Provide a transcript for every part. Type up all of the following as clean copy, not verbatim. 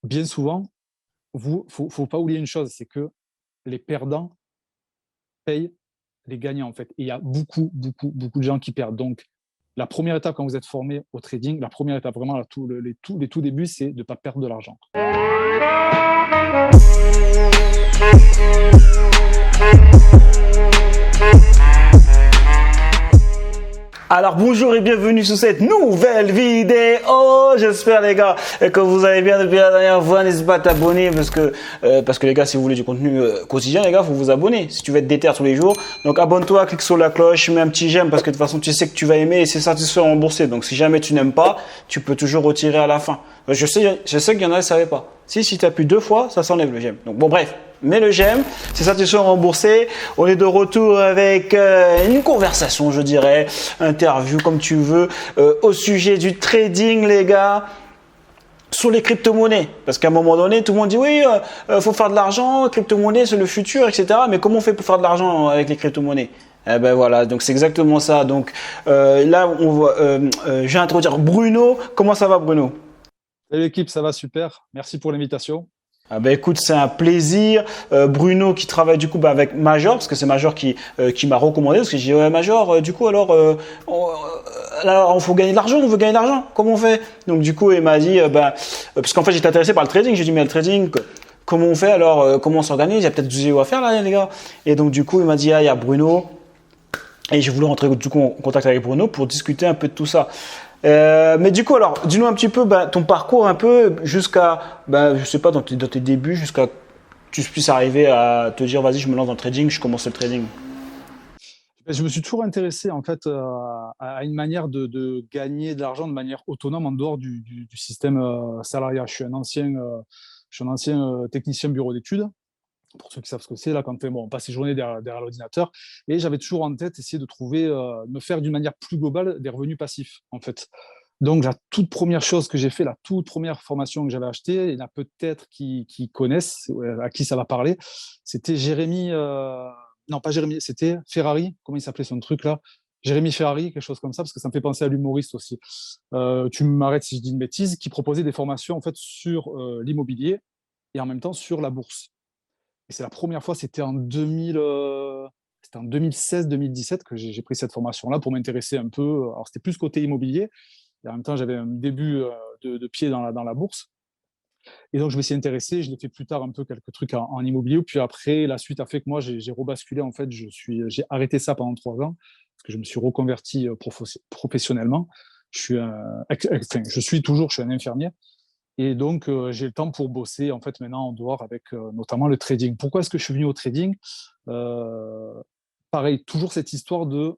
bien souvent, faut pas oublier une chose, c'est que les perdants payent les gagnants, en fait. Et il y a beaucoup, beaucoup, beaucoup de gens qui perdent. Donc, la première étape quand vous êtes formé au trading, la première étape vraiment, les tout débuts, c'est de ne pas perdre de l'argent. Alors bonjour et bienvenue sur cette nouvelle vidéo. J'espère les gars que vous allez bien depuis la dernière fois. N'hésitez pas à t'abonner parce que les gars, si vous voulez du contenu quotidien, les gars, faut vous abonner. Si tu veux être déter tous les jours, donc abonne-toi, clique sur la cloche, mets un petit j'aime parce que de toute façon tu sais que tu vas aimer et c'est satisfait remboursé. Donc si jamais tu n'aimes pas, tu peux toujours retirer à la fin. Je sais qu'il y en a qui ne savaient pas. Si tu appuies 2 fois, ça s'enlève le j'aime. Donc bon bref. Mais le j'aime, c'est satisfait remboursé. On est de retour avec une conversation, je dirais, interview comme tu veux, au sujet du trading, les gars, sur les crypto-monnaies. Parce qu'à un moment donné, tout le monde dit oui, faut faire de l'argent, crypto-monnaie, c'est le futur, etc. Mais comment on fait pour faire de l'argent avec les crypto-monnaies? Eh ben voilà, donc c'est exactement ça. Donc là, je vais introduire Bruno. Comment ça va, Bruno? Salut l'équipe, ça va super. Merci pour l'invitation. Ah ben écoute, c'est un plaisir. Bruno qui travaille du coup avec Major, parce que c'est Major qui m'a recommandé, parce que j'ai dit ouais, Major, du coup alors on faut gagner de l'argent, on veut gagner de l'argent, comment on fait? Donc du coup il m'a dit parce qu'en fait j'étais intéressé par le trading, j'ai dit mais le trading comment on fait alors, comment on s'organise, il y a peut-être du vidéos à faire là les gars. Et donc du coup il m'a dit ah il y a Bruno et j'ai voulu rentrer du coup en contact avec Bruno pour discuter un peu de tout ça. Mais du coup, alors, dis-nous un petit peu ton parcours un peu jusqu'à, je sais pas, dans tes débuts, jusqu'à que tu puisses arriver à te dire, vas-y, je me lance dans le trading, je commence le trading. Je me suis toujours intéressé en fait à une manière de gagner de l'argent de manière autonome en dehors du système salariat. Je suis un ancien technicien bureau d'études. Pour ceux qui savent ce que c'est, là, quand on passe ses journées derrière l'ordinateur. Et j'avais toujours en tête essayer de trouver, me faire d'une manière plus globale des revenus passifs, en fait. Donc, la toute première chose que j'ai fait, la toute première formation que j'avais achetée, il y en a peut-être qui connaissent, à qui ça va parler, c'était Jérémy, non, pas Jérémy, c'était Ferrari, comment il s'appelait son truc là? Jérémy Ferrari, quelque chose comme ça, parce que ça me fait penser à l'humoriste aussi. Tu m'arrêtes si je dis une bêtise, qui proposait des formations en fait sur l'immobilier et en même temps sur la bourse. Et c'est la première fois, c'était en 2016-2017 que j'ai pris cette formation-là pour m'intéresser un peu. Alors, c'était plus côté immobilier. Et en même temps, j'avais un début de pied dans la bourse. Et donc, je me suis intéressé. Je l'ai fait plus tard un peu quelques trucs en immobilier. Puis après, la suite a fait que moi, j'ai rebasculé. En fait, j'ai arrêté ça pendant 3 ans parce que je me suis reconverti professionnellement. Je suis un infirmier. Et donc, j'ai le temps pour bosser en fait maintenant en dehors avec notamment le trading. Pourquoi est-ce que je suis venu au trading? Pareil, toujours cette histoire de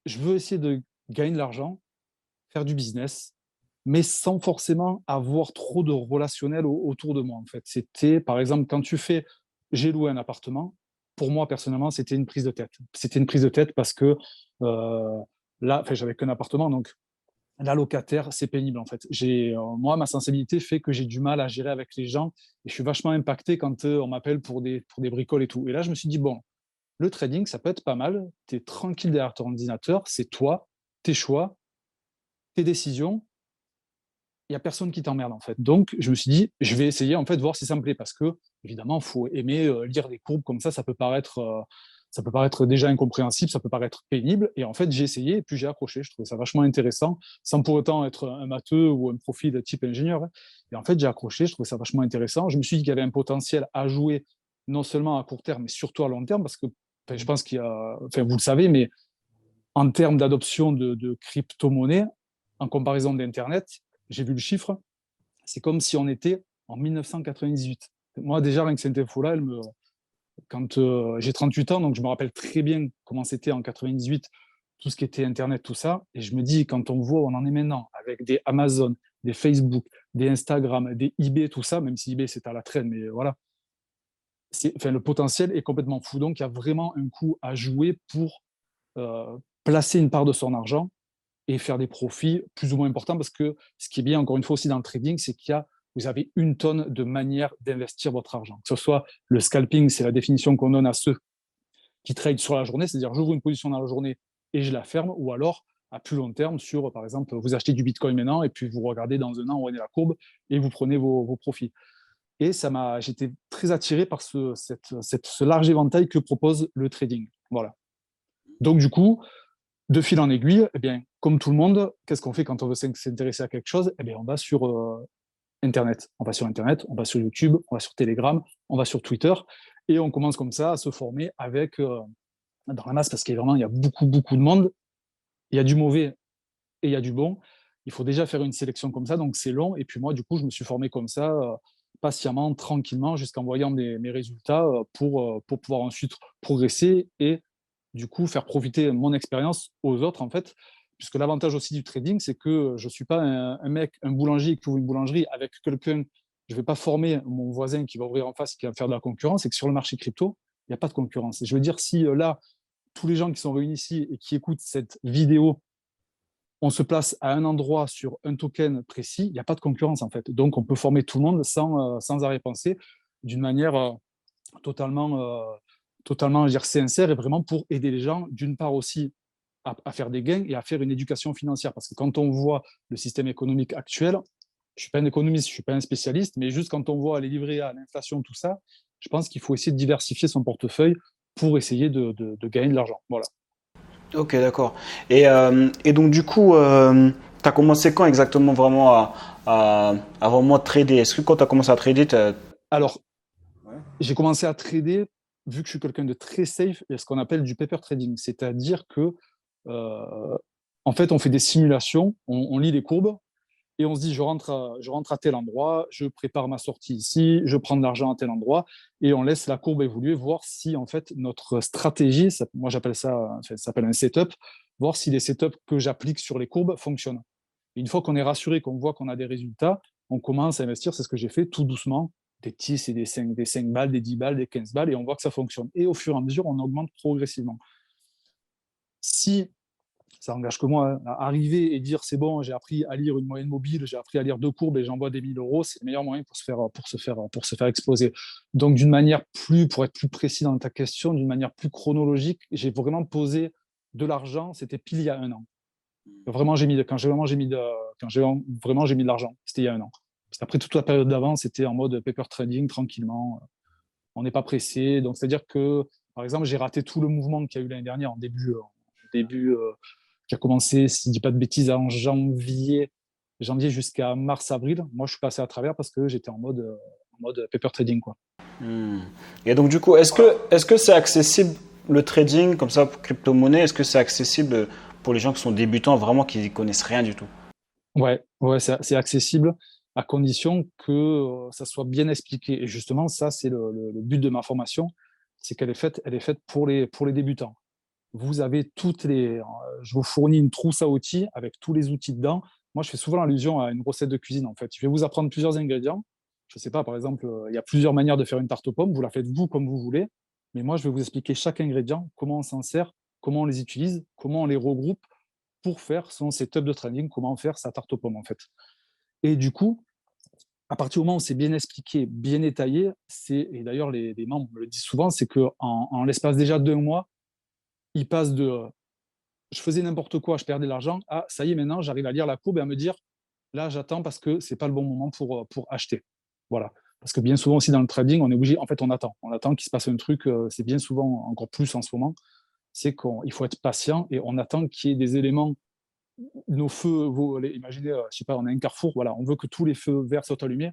je veux essayer de gagner de l'argent, faire du business, mais sans forcément avoir trop de relationnel autour de moi. En fait, c'était par exemple quand j'ai loué un appartement. Pour moi personnellement, c'était une prise de tête. C'était une prise de tête parce que là, j'avais qu'un appartement, donc la locataire, c'est pénible en fait. Moi, ma sensibilité fait que j'ai du mal à gérer avec les gens et je suis vachement impacté quand on m'appelle pour des bricoles et tout. Et là, je me suis dit, bon, le trading, ça peut être pas mal. Tu es tranquille derrière ton ordinateur, c'est toi, tes choix, tes décisions. Il n'y a personne qui t'emmerde en fait. Donc, je me suis dit, je vais essayer en fait, voir si ça me plaît parce que, évidemment, il faut aimer lire des courbes comme ça ça peut paraître déjà incompréhensible, ça peut paraître pénible. Et en fait, j'ai essayé et puis j'ai accroché. Je trouvais ça vachement intéressant, sans pour autant être un matheux ou un profil type ingénieur. Et en fait, j'ai accroché, je trouvais ça vachement intéressant. Je me suis dit qu'il y avait un potentiel à jouer, non seulement à court terme, mais surtout à long terme, parce que je pense qu'il y a, vous le savez, mais en termes d'adoption de crypto-monnaies, en comparaison d'Internet, j'ai vu le chiffre, c'est comme si on était en 1998. Moi, déjà, rien que cette info-là, quand j'ai 38 ans, donc je me rappelle très bien comment c'était en 98, tout ce qui était Internet, tout ça. Et je me dis, quand on voit où on en est maintenant, avec des Amazon, des Facebook, des Instagram, des eBay, tout ça, même si eBay, c'est à la traîne, mais voilà, le potentiel est complètement fou. Donc, il y a vraiment un coup à jouer pour placer une part de son argent et faire des profits plus ou moins importants parce que ce qui est bien, encore une fois, aussi dans le trading, c'est vous avez une tonne de manières d'investir votre argent. Que ce soit le scalping, c'est la définition qu'on donne à ceux qui tradent sur la journée, c'est-à-dire j'ouvre une position dans la journée et je la ferme, ou alors à plus long terme sur, par exemple, vous achetez du Bitcoin maintenant et puis vous regardez dans un an où est la courbe et vous prenez vos profits. Et j'étais très attiré par ce large éventail que propose le trading. Voilà. Donc, du coup, de fil en aiguille, eh bien, comme tout le monde, qu'est-ce qu'on fait quand on veut s'intéresser à quelque chose? Eh bien, on va sur Internet. On va sur Internet, on va sur YouTube, on va sur Telegram, on va sur Twitter, et on commence comme ça à se former avec, dans la masse, parce qu'il y a beaucoup, beaucoup de monde. Il y a du mauvais et il y a du bon. Il faut déjà faire une sélection comme ça, donc c'est long. Et puis moi, du coup, je me suis formé comme ça, patiemment, tranquillement, jusqu'en voyant mes résultats pour pouvoir ensuite progresser et du coup faire profiter mon expérience aux autres, en fait. Puisque l'avantage aussi du trading, c'est que je ne suis pas un mec, un boulanger qui ouvre une boulangerie avec quelqu'un. Je ne vais pas former mon voisin qui va ouvrir en face, qui va faire de la concurrence. Et que sur le marché crypto, il n'y a pas de concurrence. Et je veux dire, si là, tous les gens qui sont réunis ici et qui écoutent cette vidéo, on se place à un endroit sur un token précis, il n'y a pas de concurrence en fait. Donc on peut former tout le monde sans arrière-pensée, d'une manière totalement, totalement je veux dire, sincère et vraiment pour aider les gens, d'une part aussi à faire des gains et à faire une éducation financière. Parce que quand on voit le système économique actuel, je ne suis pas un économiste, je ne suis pas un spécialiste, mais juste quand on voit les livrets à l'inflation, tout ça, je pense qu'il faut essayer de diversifier son portefeuille pour essayer de gagner de l'argent. Voilà. Ok, d'accord. Et donc, du coup, tu as commencé quand exactement vraiment à vraiment trader? Est-ce que quand tu as commencé à trader, Alors, Ouais. j'ai commencé à trader, vu que je suis quelqu'un de très safe, et ce qu'on appelle du paper trading. C'est-à-dire que, euh, en fait, on fait des simulations, on lit les courbes, et on se dit, je rentre à tel endroit, je prépare ma sortie ici, je prends de l'argent à tel endroit, et on laisse la courbe évoluer, voir si, en fait, notre stratégie, moi j'appelle ça, ça s'appelle un setup, voir si les setups que j'applique sur les courbes fonctionnent. Et une fois qu'on est rassuré, qu'on voit qu'on a des résultats, on commence à investir, c'est ce que j'ai fait tout doucement, des petits, c'est des 5 balles, des 10 balles, des 15 balles, et on voit que ça fonctionne. Et au fur et à mesure, on augmente progressivement. Si ça engage que moi, hein, à arriver et dire c'est bon, j'ai appris à lire une moyenne mobile, j'ai appris à lire deux courbes et j'envoie des 1000 euros, c'est le meilleur moyen pour se faire exploser. Donc, pour être plus précis dans ta question, d'une manière plus chronologique, j'ai vraiment posé de l'argent, c'était pile il y a un an. Vraiment, quand j'ai vraiment j'ai mis de l'argent, c'était il y a un an. Parce qu'après toute la période d'avant, c'était en mode paper trading, tranquillement. On n'est pas pressé. Donc, c'est-à-dire que, par exemple, j'ai raté tout le mouvement qu'il y a eu l'année dernière en début qui a commencé, si je ne dis pas de bêtises, en janvier jusqu'à mars-avril. Moi, je suis passé à travers parce que j'étais en mode paper trading, quoi. Hmm. Et donc, du coup, est-ce que c'est accessible le trading comme ça pour crypto-monnaie? Est-ce que c'est accessible pour les gens qui sont débutants, vraiment qui n'y connaissent rien du tout? Ouais, ouais, c'est accessible à condition que ça soit bien expliqué. Et justement, ça, c'est le but de ma formation, c'est elle est faite pour les débutants. Vous avez je vous fournis une trousse à outils avec tous les outils dedans. Moi, je fais souvent allusion à une recette de cuisine, en fait. Je vais vous apprendre plusieurs ingrédients. Je ne sais pas, par exemple, il y a plusieurs manières de faire une tarte aux pommes. Vous la faites vous comme vous voulez. Mais moi, je vais vous expliquer chaque ingrédient, comment on s'en sert, comment on les utilise, comment on les regroupe pour faire son setup de trading, comment faire sa tarte aux pommes, en fait. Et du coup, à partir du moment où c'est bien expliqué, bien détaillé, et d'ailleurs les membres me le disent souvent, c'est qu'en l'espace déjà de 2 mois, ils passent de je faisais n'importe quoi, je perdais de l'argent, ah, ça y est, maintenant, j'arrive à lire la courbe et à me dire, là, j'attends parce que c'est pas le bon moment pour acheter. Voilà. Parce que bien souvent aussi dans le trading, on est obligé, en fait, on attend qu'il se passe un truc, c'est bien souvent, encore plus en ce moment, c'est qu'il faut être patient et on attend qu'il y ait des éléments, nos feux, imaginez, je sais pas, on a un carrefour, voilà, on veut que tous les feux verts soient allumés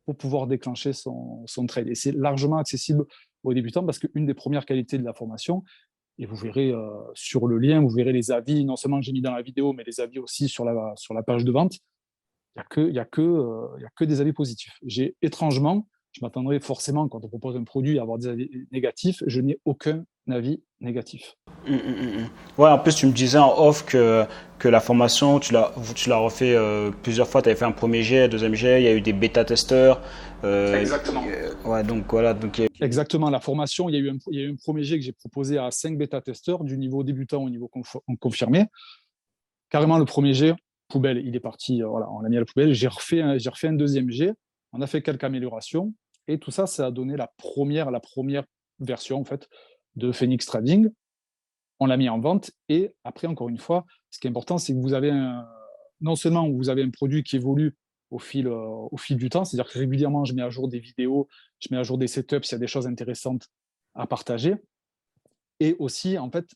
pour pouvoir déclencher son trade. Et c'est largement accessible aux débutants parce qu'une des premières qualités de la formation, et vous verrez sur le lien, vous verrez les avis, non seulement que j'ai mis dans la vidéo, mais les avis aussi sur la page de vente. Il y a que des avis positifs. Étrangement, je m'attendrais forcément, quand on propose un produit, à avoir des avis négatifs. Je n'ai aucun avis négatif. Ouais, en plus, tu me disais en off que la formation, tu l'as refait plusieurs fois. Tu avais fait un premier jet, un deuxième jet, il y a eu des bêta-testeurs. Exactement. Ouais, donc voilà. Donc, Exactement. La formation, il y a eu un premier jet que j'ai proposé à 5 bêta-testeurs, du niveau débutant au niveau confirmé. Carrément, le premier jet, poubelle, il est parti, voilà, on l'a mis à la poubelle. J'ai refait un deuxième jet, on a fait quelques améliorations, et tout ça, ça a donné la première version, en fait, de Phoenix Trading. on l'a mis en vente. Et après, encore une fois, ce qui est important, c'est que vous avez non seulement vous avez un produit qui évolue au fil du temps, c'est-à-dire que régulièrement, je mets à jour des vidéos, je mets à jour des setups s'il y a des choses intéressantes à partager. Et aussi, en fait,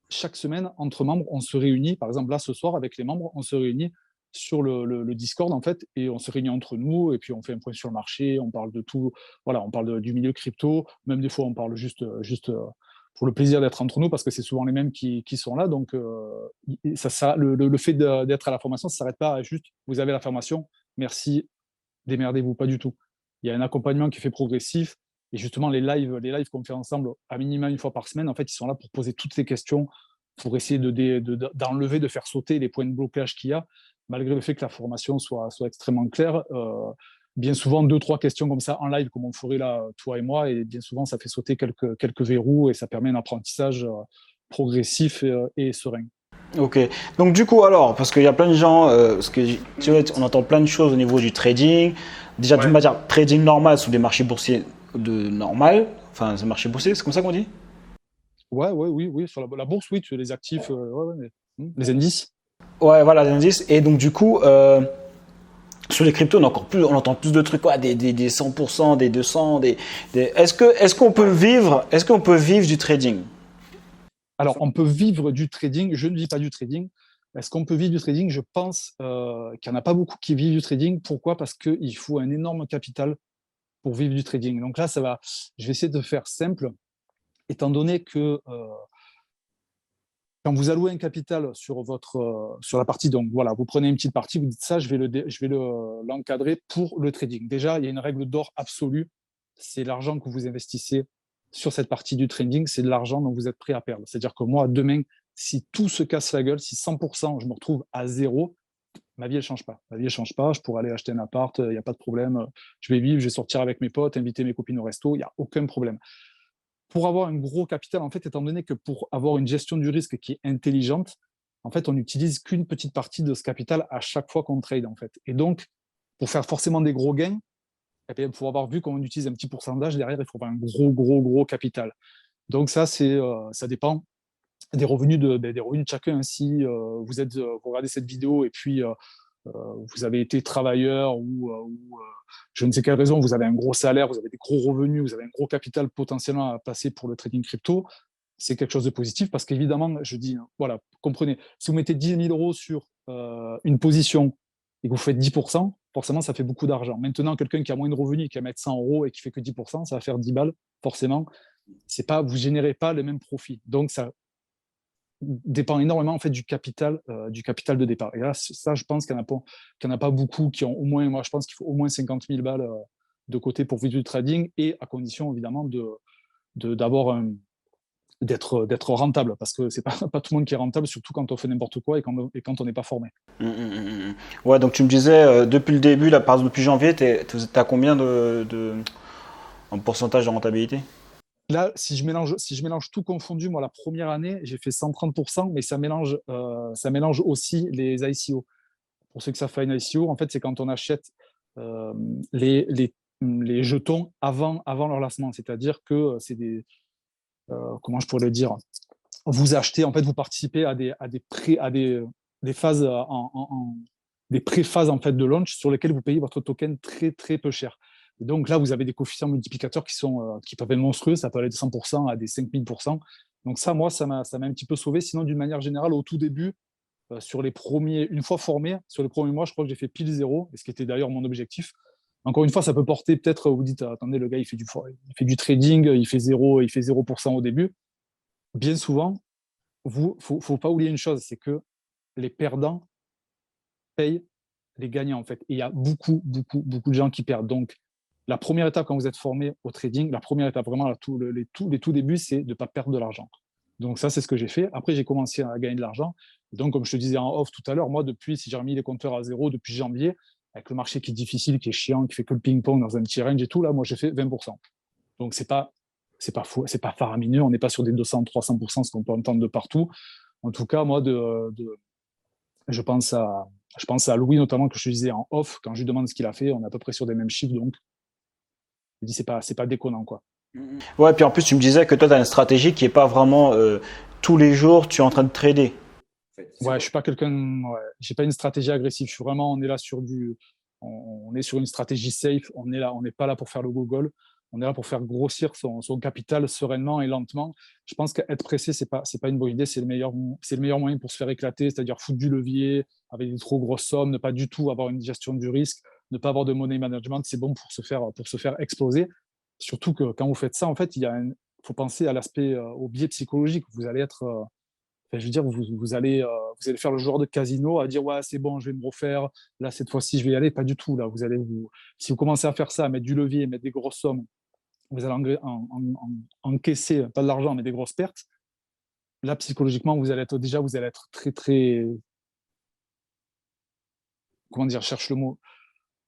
chaque semaine, entre membres, on se réunit. Par exemple, là, ce soir, avec les membres, on se réunit sur le Discord, en fait, et on se réunit entre nous, et puis on fait un point sur le marché, on parle de tout. Voilà, on parle du milieu crypto. Même des fois, on parle juste pour le plaisir d'être entre nous, parce que c'est souvent les mêmes qui sont là. Donc, le fait d'être à la formation, ça ne s'arrête pas à juste, vous avez la formation, merci, démerdez-vous, pas du tout. Il y a un accompagnement qui est fait progressif. Et justement, les lives qu'on fait ensemble, à minima une fois par semaine, en fait, ils sont là pour poser toutes ces questions, pour essayer d'enlever, de faire sauter les points de blocage qu'il y a, malgré le fait que la formation soit extrêmement claire. Bien souvent, 2-3 questions comme ça en live, comme on ferait là, toi et moi, et bien souvent, ça fait sauter quelques verrous et ça permet un apprentissage progressif et serein. Ok. Donc du coup alors, parce qu'il y a plein de gens, parce que tu vois, on entend plein de choses au niveau du trading. Déjà d'une manière trading normal sur des marchés boursiers de normal, enfin c'est marché boursier, c'est comme ça qu'on dit? Oui. Sur la bourse, oui, tu as les actifs, les indices. Ouais, voilà, les indices. Et donc du coup, sur les cryptos, on entend plus de trucs, quoi, des 100%, des 200, est-ce qu'on peut vivre du trading? Alors, on peut vivre du trading. Je ne vis pas du trading. Est-ce qu'on peut vivre du trading? Je pense qu'il n'y en a pas beaucoup qui vivent du trading. Pourquoi? Parce qu'il faut un énorme capital pour vivre du trading. Donc là, je vais essayer de faire simple, étant donné que quand vous allouez un capital sur la partie, donc voilà, vous prenez une petite partie, vous dites ça, je vais l'encadrer pour le trading. Déjà, il y a une règle d'or absolue, c'est l'argent que vous investissez sur cette partie du trading, c'est de l'argent dont vous êtes prêt à perdre. C'est-à-dire que moi, demain, si tout se casse la gueule, si 100%, je me retrouve à zéro, ma vie, elle change pas. Ma vie, elle change pas. Je pourrais aller acheter un appart, il n'y a pas de problème. Je vais vivre, je vais sortir avec mes potes, inviter mes copines au resto, il n'y a aucun problème. Pour avoir un gros capital, en fait, étant donné que pour avoir une gestion du risque qui est intelligente, en fait, on n'utilise qu'une petite partie de ce capital à chaque fois qu'on trade, en fait. Et donc, pour faire forcément des gros gains, eh bien, pour avoir vu qu'on utilise un petit pourcentage, derrière, il faut avoir un gros capital. Donc ça, ça dépend des revenus des revenus de chacun. Si vous regardez cette vidéo et puis vous avez été travailleur ou je ne sais quelle raison, vous avez un gros salaire, vous avez des gros revenus, vous avez un gros capital potentiellement à passer pour le trading crypto, c'est quelque chose de positif parce qu'évidemment, je dis, voilà, comprenez, si vous mettez 10 000 euros sur une position et que vous faites 10%, forcément, ça fait beaucoup d'argent. Maintenant, quelqu'un qui a moins de revenus, qui va mettre 100 euros et qui fait que 10%, ça va faire 10 balles, forcément. Vous ne générez pas le même profit. Donc, ça dépend énormément en fait du capital de départ. Et là, ça, je pense qu'il n'y en a pas beaucoup qui ont au moins, moi, je pense qu'il faut au moins 50 000 balles de côté pour vivre du trading et à condition évidemment d'être rentable parce que c'est pas tout le monde qui est rentable, surtout quand on fait n'importe quoi et quand on n'est pas formé. Ouais, donc tu me disais depuis le début, là, par exemple depuis janvier, t'as combien en pourcentage de rentabilité? Là, si je mélange tout confondu, moi, la première année, j'ai fait 130%, mais ça mélange aussi les ICO. Pour ceux que ça fait une ICO, en fait, c'est quand on achète les jetons avant leur lancement. C'est-à-dire que c'est comment je pourrais le dire? Vous achetez, en fait, vous participez à des phases des pré-phases en fait de launch sur lesquelles vous payez votre token très très peu cher. Et donc là, vous avez des coefficients multiplicateurs qui peuvent être monstrueux, ça peut aller de 100% à des 5000%. Donc ça, moi, ça m'a un petit peu sauvé. Sinon, d'une manière générale, au tout début, une fois formé, sur les premiers mois, je crois que j'ai fait pile zéro, et ce qui était d'ailleurs mon objectif. Encore une fois, ça peut porter peut-être, vous dites, attendez, le gars, il fait du trading, il fait 0% au début. Bien souvent, faut pas oublier une chose, c'est que les perdants payent les gagnants, en fait. Et il y a beaucoup de gens qui perdent. Donc, la première étape quand vous êtes formé au trading, la première étape vraiment, les tout débuts, c'est de ne pas perdre de l'argent. Donc ça, c'est ce que j'ai fait. Après, j'ai commencé à gagner de l'argent. Donc, comme je te disais en off tout à l'heure, moi, si j'ai remis les compteurs à zéro depuis janvier, avec le marché qui est difficile, qui est chiant, qui fait que le ping-pong dans un petit range et tout, là, moi, j'ai fait 20%. Donc, c'est pas fou, c'est pas faramineux. On n'est pas sur des 200-300%, ce qu'on peut entendre de partout. En tout cas, moi, je pense à Louis, notamment, que je te disais en off, quand je lui demande ce qu'il a fait, on est à peu près sur des mêmes chiffres. Donc, je dis, c'est pas déconnant, quoi. Ouais, puis en plus, tu me disais que toi, tu as une stratégie qui est pas vraiment tous les jours, tu es en train de trader. Ouais, je suis pas quelqu'un, ouais, j'ai pas une stratégie agressive. Je suis vraiment, on est là sur on est sur une stratégie safe. On est là, on n'est pas là pour faire le gogol. On est là pour faire grossir son capital sereinement et lentement. Je pense qu'être pressé, c'est pas une bonne idée. C'est le meilleur moyen pour se faire éclater, c'est-à-dire foutre du levier avec des trop grosses sommes, ne pas du tout avoir une gestion du risque, ne pas avoir de money management. C'est bon pour se faire exploser. Surtout que quand vous faites ça, en fait, faut penser à l'aspect, au biais psychologique. Vous allez être, enfin, je veux dire, vous allez faire le joueur de casino à dire ouais, c'est bon, je vais me refaire. Là, cette fois-ci, je vais y aller. Pas du tout. Là, si vous commencez à faire ça, à mettre du levier, mettre des grosses sommes, vous allez encaisser, pas de l'argent, mais des grosses pertes. Là, psychologiquement, vous allez être très, très, comment dire, cherche le mot.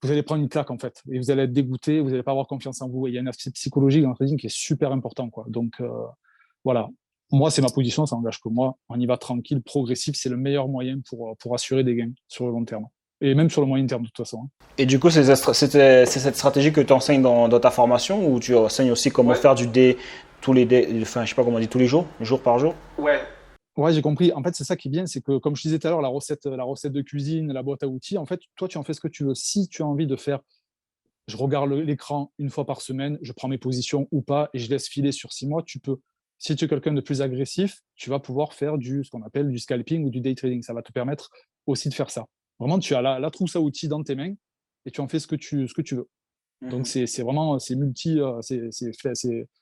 Vous allez prendre une claque, en fait. Et vous allez être dégoûté, vous n'allez pas avoir confiance en vous. Et il y a un aspect psychologique dans le trading qui est super important, quoi. Donc, voilà. Moi, c'est ma position, ça n'engage que moi. On y va tranquille, progressif, c'est le meilleur moyen pour assurer des gains sur le long terme. Et même sur le moyen terme, de toute façon, hein. Et du coup, c'est cette stratégie que tu enseignes dans ta formation ou tu enseignes aussi comment faire du day, enfin, je sais pas comment on dit, tous les jours, jour par jour? Ouais, j'ai compris. En fait, c'est ça qui est bien, c'est que, comme je disais tout à l'heure, la recette de cuisine, la boîte à outils, en fait, toi, tu en fais ce que tu veux. Si tu as envie de faire, je regarde l'écran une fois par semaine, je prends mes positions ou pas, et je laisse filer sur 6 mois, tu peux. Si tu es quelqu'un de plus agressif, tu vas pouvoir faire ce qu'on appelle du scalping ou du day trading. Ça va te permettre aussi de faire ça. Vraiment, tu as la trousse à outils dans tes mains et tu en fais ce que tu veux. Donc, c'est vraiment, c'est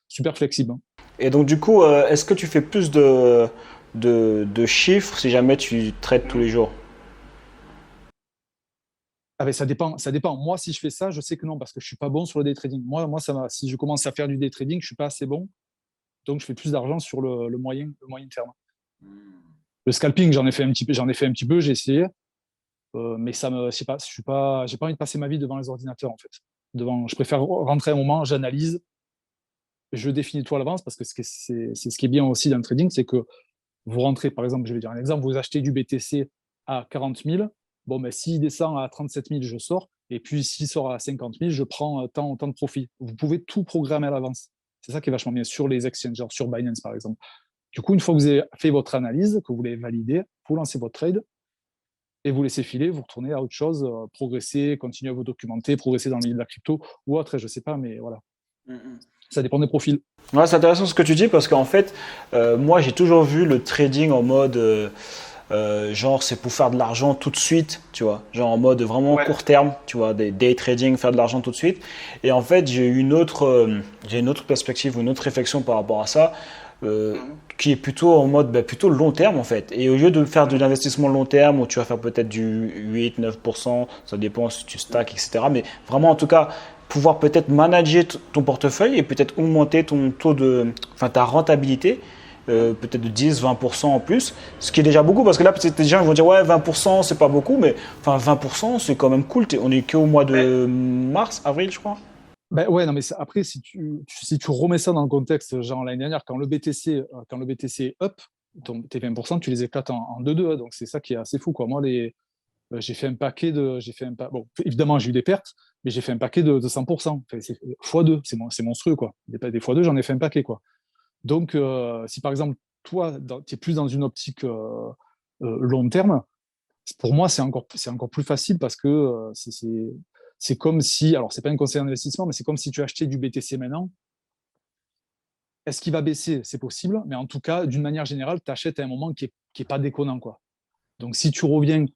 super flexible, hein. Et donc, du coup, est-ce que tu fais plus de chiffres si jamais tu traites tous les jours? Ah ben, ça dépend, ça dépend. Moi, si je fais ça, je sais que non, parce que je suis pas bon sur le day trading. Si je commence à faire du day trading, je suis pas assez bon. Donc, je fais plus d'argent sur le moyen terme. Le scalping, j'en ai fait un petit peu, j'ai essayé. Mais je sais pas, j'ai pas envie de passer ma vie devant les ordinateurs, en fait. Je préfère rentrer un moment, j'analyse, je définis tout à l'avance, parce que c'est ce qui est bien aussi dans le trading, c'est que vous rentrez, par exemple, je vais dire un exemple, vous achetez du BTC à 40 000, bon, mais s'il descend à 37 000, je sors, et puis s'il sort à 50 000, je prends tant de profit. Vous pouvez tout programmer à l'avance. C'est ça qui est vachement bien sur les exchanges, genre sur Binance, par exemple. Du coup, une fois que vous avez fait votre analyse, que vous l'avez validée, vous lancez votre trade, et vous laissez filer, vous retournez à autre chose, progresser, continuer à vous documenter, progresser dans le milieu de la crypto ou autre, je ne sais pas, mais voilà. Ça dépend des profils. Ouais, c'est intéressant ce que tu dis parce qu'en fait, moi j'ai toujours vu le trading en mode genre c'est pour faire de l'argent tout de suite, tu vois, genre en mode vraiment court terme, tu vois, des day trading, faire de l'argent tout de suite. Et en fait, j'ai une autre perspective, une autre réflexion par rapport à ça. Qui est plutôt en mode plutôt long terme en fait. Et au lieu de faire de l'investissement long terme où tu vas faire peut-être du 8-9%, ça dépend si tu stacks, etc. Mais vraiment en tout cas, pouvoir peut-être manager ton portefeuille et peut-être augmenter ton enfin ta rentabilité, peut-être de 10-20% en plus, ce qui est déjà beaucoup parce que là peut-être les gens vont dire ouais 20% c'est pas beaucoup, mais enfin 20% c'est quand même cool. On est qu'au mois de mars, avril je crois. Ben ouais, non, mais après, si tu remets ça dans le contexte, genre l'année dernière, quand le BTC est up, tes 20%, tu les éclates en 2-2, hein. Donc c'est ça qui est assez fou, quoi. Moi, j'ai fait un paquet bon, évidemment, j'ai eu des pertes, mais j'ai fait un paquet de 100%. Enfin, c'est x2, c'est monstrueux, quoi. Des fois 2, j'en ai fait un paquet, quoi. Donc, si par exemple, toi, tu es plus dans une optique long terme, pour moi, c'est encore plus facile parce que c'est comme si, alors c'est pas un conseil d'investissement, mais c'est comme si tu achetais du BTC maintenant. Est-ce qu'il va baisser? C'est possible, mais en tout cas, d'une manière générale, tu achètes à un moment qui est pas déconnant, quoi. Donc, si tu reviens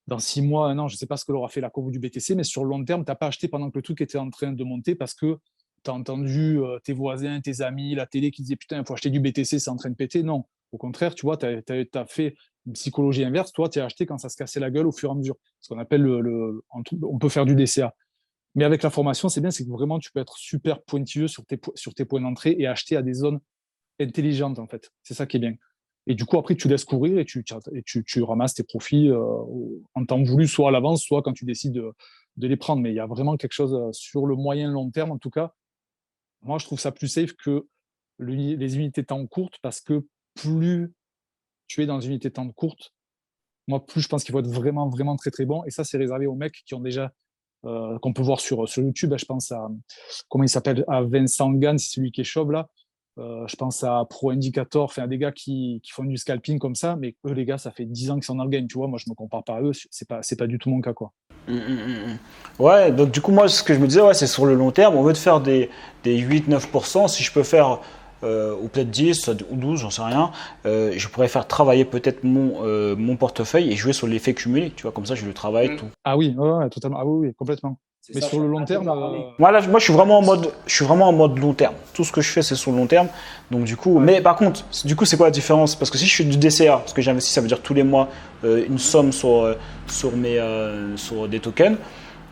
dans 6 mois, un an, je ne sais pas ce que l'aura fait la courbe du BTC, mais sur le long terme, tu n'as pas acheté pendant que le truc était en train de monter parce que tu as entendu tes voisins, tes amis, la télé qui disaient putain, il faut acheter du BTC, c'est en train de péter. Non, au contraire, tu vois, tu as fait une psychologie inverse. Toi, tu as acheté quand ça se cassait la gueule au fur et à mesure. Ce qu'on appelle on peut faire du DCA. Mais avec la formation, c'est bien, c'est que vraiment, tu peux être super pointilleux sur tes points d'entrée et acheter à des zones intelligentes, en fait. C'est ça qui est bien. Et du coup, après, tu laisses courir et tu ramasses tes profits en temps voulu, soit à l'avance, soit quand tu décides de les prendre. Mais il y a vraiment quelque chose sur le moyen long terme, en tout cas. Moi, je trouve ça plus safe que les unités de temps courtes parce que plus tu es dans une unité de temps courte, moi, plus je pense qu'il faut être vraiment, vraiment très, très bon. Et ça, c'est réservé aux mecs qui ont déjà, qu'on peut voir sur YouTube. Je pense à, comment il s'appelle, à Vincent Gann, c'est celui qui est chauve là. Je pense à Pro Indicator, enfin, des gars qui font du scalping comme ça, mais eux, les gars, ça fait 10 ans qu'ils sont dans le game, tu vois. Moi, je me compare pas à eux, c'est pas du tout mon cas, quoi. Ouais, donc du coup, moi, ce que je me disais, ouais, c'est sur le long terme, au lieu de faire des 8-9%, si je peux faire, ou peut-être 10 ou 12, j'en sais rien, je pourrais faire travailler peut-être mon portefeuille et jouer sur l'effet cumulé, tu vois, comme ça, je le travaille, tout. Ah oui, ouais, ouais, totalement. Ah oui, oui, complètement. C'est Mais ça, je sur suis le en long train de te terme, parler. Moi, je suis vraiment en mode long terme. Tout ce que je fais, c'est sur le long terme. Donc, du coup, mais par contre, du coup, c'est quoi la différence? Parce que si je fais du DCA, parce que j'investis, ça veut dire tous les mois une somme sur des tokens.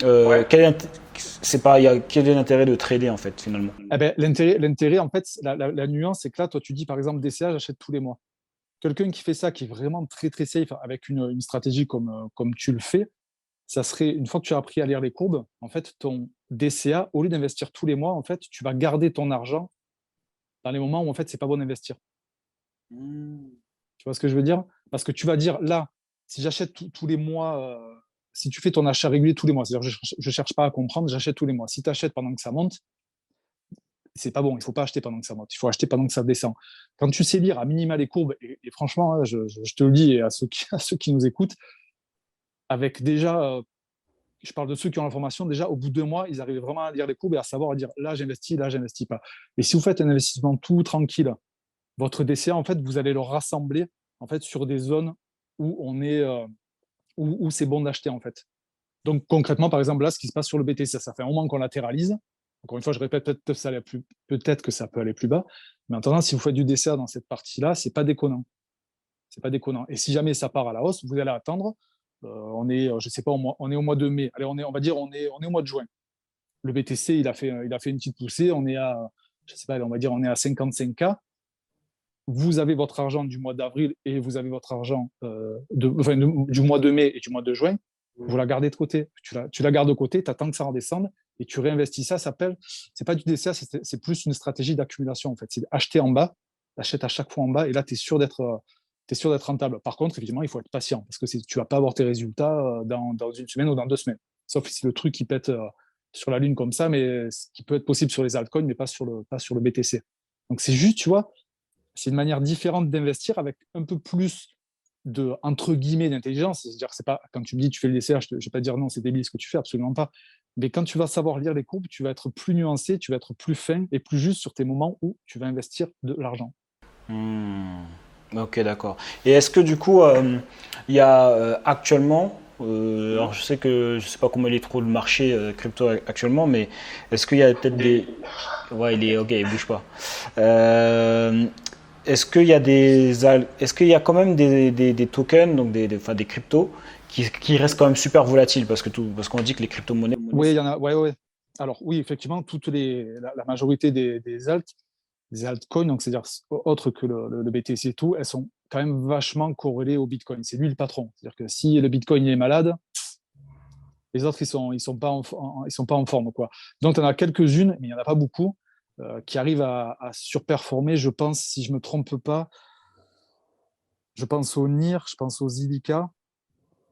Quel est l'intérêt de trader en fait finalement? eh ben, l'intérêt, en fait, la nuance, c'est que là, toi, tu dis, par exemple, DCA, j'achète tous les mois. Quelqu'un qui fait ça, qui est vraiment très, très safe, avec une stratégie comme tu le fais, ça serait, une fois que tu as appris à lire les courbes, en fait, ton DCA, au lieu d'investir tous les mois, en fait, tu vas garder ton argent dans les moments où, en fait, c'est pas bon d'investir. Tu vois ce que je veux dire? Parce que tu vas dire, là, si j'achète tous les mois, si tu fais ton achat régulier tous les mois, c'est-à-dire je cherche pas à comprendre, j'achète tous les mois. Si tu achètes pendant que ça monte, c'est pas bon. Il faut pas acheter pendant que ça monte. Il faut acheter pendant que ça descend. Quand tu sais lire à minima les courbes, et franchement, hein, je te le dis et à à ceux qui nous écoutent, avec déjà, je parle de ceux qui ont l'information, déjà au bout de 2 mois, ils arrivent vraiment à lire les courbes et à savoir à dire là, j'investis pas. Et si vous faites un investissement tout tranquille, votre DCA, en fait, vous allez le rassembler en fait, sur des zones où on est, où c'est bon d'acheter, en fait. Donc, concrètement, par exemple, là, ce qui se passe sur le BTC, ça fait un moment qu'on latéralise. Encore une fois, je répète, peut-être que ça peut aller plus bas. Mais en attendant, si vous faites du DCA dans cette partie-là, c'est pas déconnant. C'est pas déconnant. Et si jamais ça part à la hausse, vous allez attendre. On est, je sais pas, on est au mois de mai. Allez, on va dire, on est au mois de juin. Le BTC, il a fait une petite poussée. On est à, je sais pas, on va dire, on est à 55K. Vous avez votre argent du mois d'avril et vous avez votre argent du mois de mai et du mois de juin, vous la gardez de côté. Tu la gardes de côté, tu attends que ça redescende et tu réinvestis. Ça s'appelle, c'est pas du DCA, c'est plus une stratégie d'accumulation en fait. C'est acheter en bas, achète à chaque fois en bas et là, tu es sûr d'être rentable. Par contre, évidemment, il faut être patient parce que tu vas pas avoir tes résultats dans une semaine ou dans 2 semaines. Sauf si le truc qui pète sur la lune comme ça, mais ce qui peut être possible sur les altcoins, mais pas sur le BTC. Donc c'est juste, tu vois, c'est une manière différente d'investir avec un peu plus de, entre guillemets, d'intelligence. C'est-à-dire, c'est pas, quand tu me dis tu fais le DCA, je ne vais pas dire non, c'est débile ce que tu fais, absolument pas. Mais quand tu vas savoir lire les courbes, tu vas être plus nuancé, tu vas être plus fin et plus juste sur tes moments où tu vas investir de l'argent. Hmm. Ok, d'accord. Et est-ce que du coup, il y a actuellement, alors je sais pas comment il est trop le marché crypto actuellement, mais est-ce qu'il y a peut-être des, ouais, il est ok, il bouge pas. Euh, est-ce qu'il y a quand même des tokens, donc enfin, des cryptos qui restent quand même super volatiles parce qu'on dit que les crypto-monnaies. Oui, il y en a. Ouais, ouais. Alors oui, effectivement, la majorité des altcoins, donc c'est-à-dire autres que le BTC et tout, elles sont quand même vachement corrélées au Bitcoin. C'est lui le patron. C'est-à-dire que si le Bitcoin est malade, les autres ils sont pas en forme quoi. Donc il y en a quelques-unes, mais il y en a pas beaucoup, qui arrivent à surperformer. Je pense, si je me trompe pas, je pense au NIR, je pense aux Zilliqa,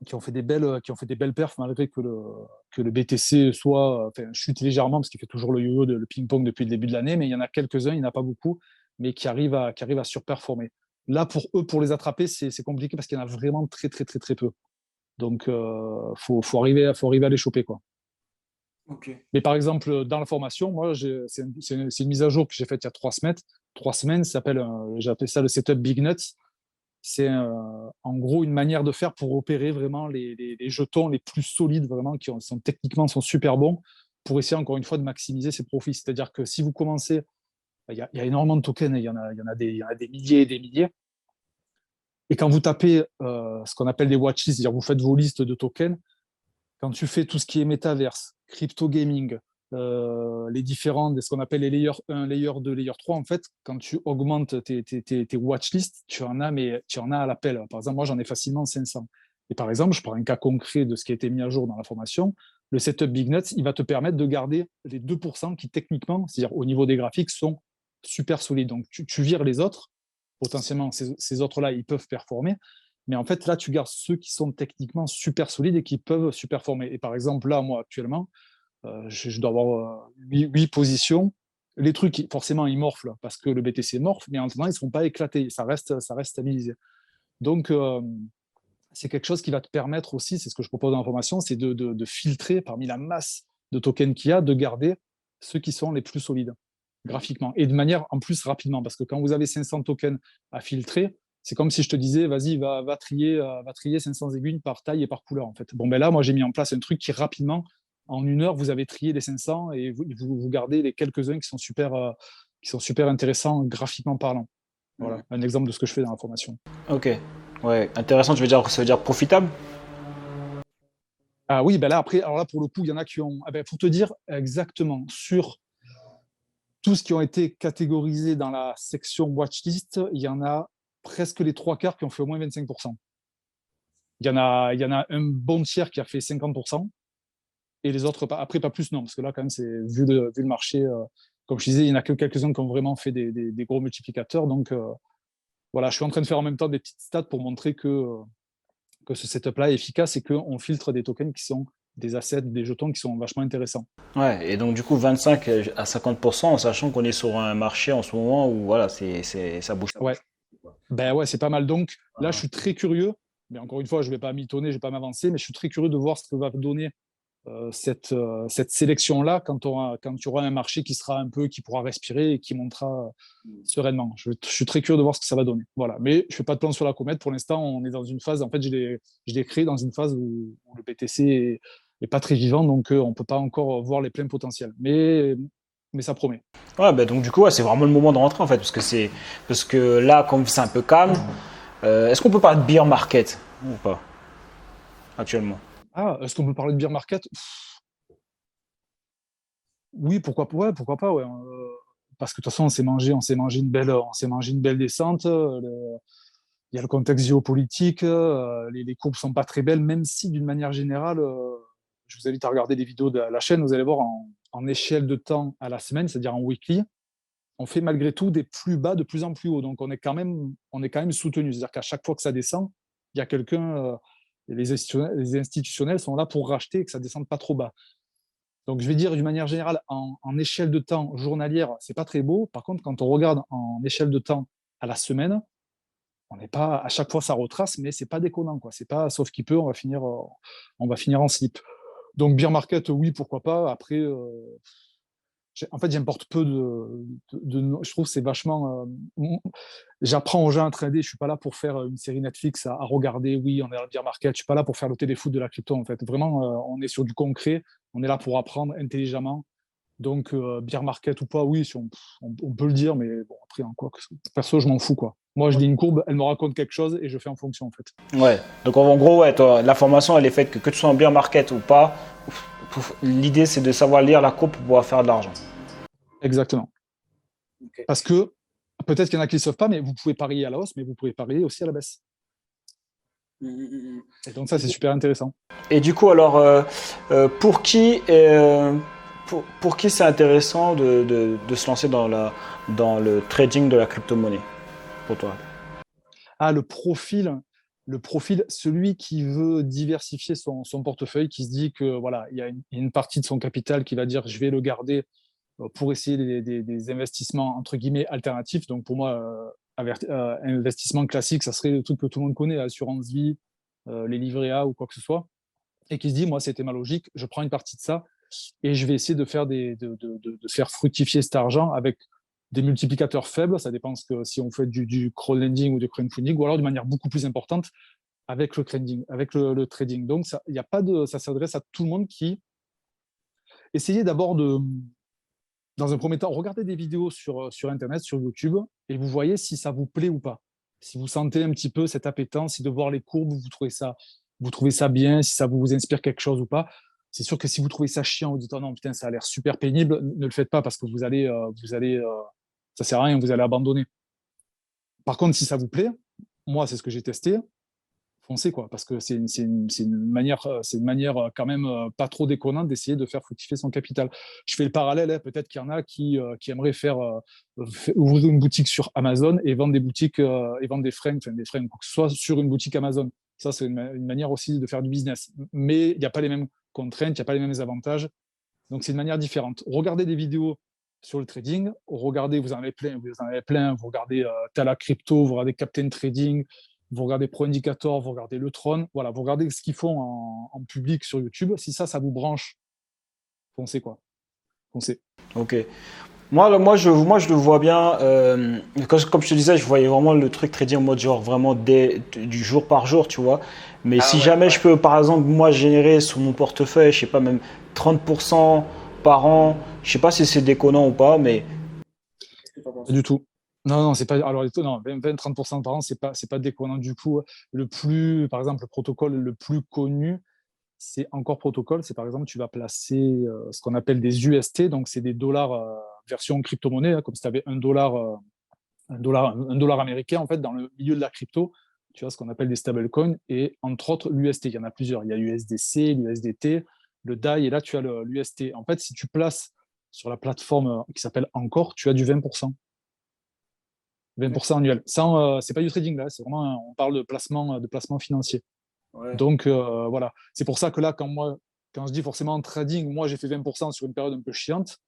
qui ont fait des belles perfs malgré que le BTC enfin, chute légèrement parce qu'il fait toujours le yo-yo, le ping-pong depuis le début de l'année, mais il y en a quelques-uns, il n'y en a pas beaucoup, mais qui arrivent à surperformer. Là, pour eux, pour les attraper, c'est compliqué parce qu'il y en a vraiment très, très, très, très peu. Donc, faut arriver à les choper, quoi. Ok. Mais par exemple, dans la formation, moi, c'est une mise à jour que j'ai faite il y a 3 semaines. 3 semaines, j'ai appelé ça le setup Big Nuts. C'est en gros une manière de faire pour opérer vraiment les jetons les plus solides, vraiment, sont techniquement sont super bons, pour essayer encore une fois de maximiser ses profits. C'est-à-dire que si vous commencez, il y a énormément de tokens, il y en a des milliers et des milliers. Et quand vous tapez ce qu'on appelle des watchlists, c'est-à-dire vous faites vos listes de tokens, quand tu fais tout ce qui est métaverse, crypto gaming, ce qu'on appelle les layer 1, layer 2, layer 3, en fait, quand tu augmentes tes watchlists, tu en as à l'appel. Par exemple, moi, j'en ai facilement 500. Et par exemple, je prends un cas concret de ce qui a été mis à jour dans la formation. Le setup Big Nuts, il va te permettre de garder les 2% qui, techniquement, c'est-à-dire au niveau des graphiques, sont super solides. Donc, tu vires les autres. Potentiellement, ces autres-là, ils peuvent performer. Mais en fait, là, tu gardes ceux qui sont techniquement super solides et qui peuvent superformer. Et par exemple, là, moi, actuellement, je dois avoir 8 positions Les trucs, forcément, ils morflent parce que le BTC morfle, mais en attendant, ils ne seront pas éclatés. Ça reste stabilisé. Donc, c'est quelque chose qui va te permettre aussi, c'est ce que je propose dans la formation, c'est de filtrer parmi la masse de tokens qu'il y a, de garder ceux qui sont les plus solides graphiquement et de manière en plus rapidement. Parce que quand vous avez 500 tokens à filtrer, c'est comme si je te disais, vas-y, va trier 500 aiguilles par taille et par couleur. En fait. Bon, ben là, moi, j'ai mis en place un truc qui rapidement, en 1 heure, vous avez trié les 500 et vous gardez les quelques-uns qui sont super intéressants graphiquement parlant. Voilà, un exemple de ce que je fais dans la formation. Ok. Ouais, intéressant, ça veut dire profitable? Ah oui, ben là, après, alors là, pour le coup, il y en a qui ont. Ah ben, pour te dire exactement, sur tout ce qui ont été catégorisés dans la section watchlist, il y en a presque les 3 quarts qui ont fait au moins 25%. Il y en a un bon tiers qui a fait 50%, et les autres, après, pas plus, non, parce que là, quand même, c'est vu le marché, comme je disais, il n'y en a que quelques-uns qui ont vraiment fait des gros multiplicateurs. Donc, voilà, je suis en train de faire en même temps des petites stats pour montrer que ce setup-là est efficace et qu'on filtre des tokens qui sont des assets, des jetons qui sont vachement intéressants. Ouais, et donc du coup 25 à 50%, en sachant qu'on est sur un marché en ce moment où voilà, ça bouge. Ouais, ben ouais, c'est pas mal. Donc là, je suis très curieux, mais encore une fois, je ne vais pas mitonner, je ne vais pas m'avancer, mais je suis très curieux de voir ce que va donner cette sélection-là quand tu auras un marché qui sera un peu, qui pourra respirer et qui montera sereinement. Je suis très curieux de voir ce que ça va donner. Voilà. Mais je ne fais pas de plan sur la comète. Pour l'instant, on est dans une phase, en fait, je l'ai créé dans une phase où le BTC est pas très vivant, donc on ne peut pas encore voir les pleins potentiels. Mais ça promet. Ouais, bah donc du coup, ouais, c'est vraiment le moment de rentrer en fait, parce que là, comme c'est un peu calme, est-ce qu'on peut parler de bear market ou pas actuellement? Ah, est-ce qu'on peut parler de beer market? Oui, pourquoi pas, ouais. Parce que de toute façon, on s'est mangé une belle descente. Il y a le contexte géopolitique, les courbes sont pas très belles, même si d'une manière générale, je vous invite à regarder les vidéos de la chaîne, vous allez voir en échelle de temps à la semaine, c'est-à-dire en weekly, on fait malgré tout des plus bas de plus en plus haut. Donc on est quand même soutenu. C'est-à-dire qu'à chaque fois que ça descend, il y a quelqu'un, les institutionnels sont là pour racheter et que ça ne descende pas trop bas. Donc, je vais dire d'une manière générale, en échelle de temps journalière, c'est pas très beau. Par contre, quand on regarde en échelle de temps à la semaine, on n'est pas à chaque fois ça retrace, mais c'est pas déconnant, quoi. C'est pas, sauf qu'il peut, on va finir en slip. Donc, beer market, oui, pourquoi pas. Après, en fait, j'importe peu je trouve que c'est vachement. J'apprends aux gens à trader. Je suis pas là pour faire une série Netflix à regarder. Oui, on est dans le beer market. Je suis pas là pour faire le téléfoot de la crypto. En fait, vraiment, on est sur du concret. On est là pour apprendre intelligemment. Donc, beer market ou pas, oui, si on peut le dire, mais bon, après, en quoi, perso, je m'en fous, quoi. Moi, je lis une courbe, elle me raconte quelque chose et je fais en fonction, en fait. Ouais. Donc en gros, ouais, toi, la formation, elle est faite que tu sois en bear market ou pas. L'idée, c'est de savoir lire la courbe pour pouvoir faire de l'argent. Exactement. Ok. Parce que peut-être qu'il y en a qui ne savent pas, mais vous pouvez parier à la hausse, mais vous pouvez parier aussi à la baisse. Et donc ça, c'est super intéressant. Et du coup, alors, pour qui, pour qui c'est intéressant de se lancer dans le trading de la crypto-monnaie pour toi? Ah, le profil, celui qui veut diversifier son portefeuille, qui se dit que voilà, il y a une partie de son capital qui va dire je vais le garder pour essayer des investissements entre guillemets alternatifs. Donc pour moi, investissement classique, ça serait le truc que tout le monde connaît, assurance vie, les livrets A ou quoi que ce soit, et qui se dit moi c'était ma logique, je prends une partie de ça et je vais essayer de faire fructifier cet argent avec des multiplicateurs faibles. Ça dépend si on fait du crowdlending ou du crowdfunding, ou alors de manière beaucoup plus importante avec le trading. Donc y a pas ça s'adresse à tout le monde qui essayez d'abord dans un premier temps, regardez des vidéos sur Internet, sur YouTube, et vous voyez si ça vous plaît ou pas. Si vous sentez un petit peu cette appétence, si de voir les courbes, vous trouvez ça bien, si ça vous inspire quelque chose ou pas. C'est sûr que si vous trouvez ça chiant, vous dites oh non, putain, ça a l'air super pénible, ne le faites pas parce que ça sert à rien, vous allez abandonner. Par contre, si ça vous plaît, moi, c'est ce que j'ai testé, foncez quoi, parce que c'est une manière quand même pas trop déconnante d'essayer de faire fructifier son capital. Je fais le parallèle, hein, peut-être qu'il y en a qui aimeraient ouvrir une boutique sur Amazon et vendre des boutiques et vendre des fringues, quoi que ce soit sur une boutique Amazon. Ça, c'est une manière aussi de faire du business. Mais il n'y a pas les mêmes contraintes, il n'y a pas les mêmes avantages. Donc, c'est une manière différente. Regardez des vidéos sur le trading, regardez, vous en avez plein, vous regardez Tala Crypto, vous regardez Captain Trading, vous regardez Pro Indicator, vous regardez Le Tron, voilà, vous regardez ce qu'ils font en public sur YouTube. Si ça vous branche, foncez quoi. Foncez. Ok. Moi, je le vois bien. Comme je te disais, je voyais vraiment le truc trading en mode genre vraiment du jour par jour, tu vois. Mais si jamais je peux, par exemple, moi, générer sur mon portefeuille, je sais pas, même 30% par an, je sais pas si c'est déconnant ou pas, mais. Pas du tout. Non, c'est pas. Alors, non, 20-30% par an, c'est pas déconnant du coup. Par exemple, le protocole le plus connu, c'est encore protocole. C'est par exemple, tu vas placer ce qu'on appelle des UST, donc c'est des dollars version crypto-monnaie, hein, comme si tu avais un dollar américain en fait dans le milieu de la crypto. Tu as ce qu'on appelle des stablecoins et entre autres l'UST. Il y en a plusieurs. Il y a l'USDC, l'USDT, le DAI et là tu as l'UST. En fait, si tu places sur la plateforme qui s'appelle Encore, tu as du 20%. 20% annuel. C'est pas du trading là, c'est vraiment, on parle de placement financier. Ouais. Donc voilà, c'est pour ça que là, quand je dis forcément trading, moi j'ai fait 20% sur une période un peu chiante.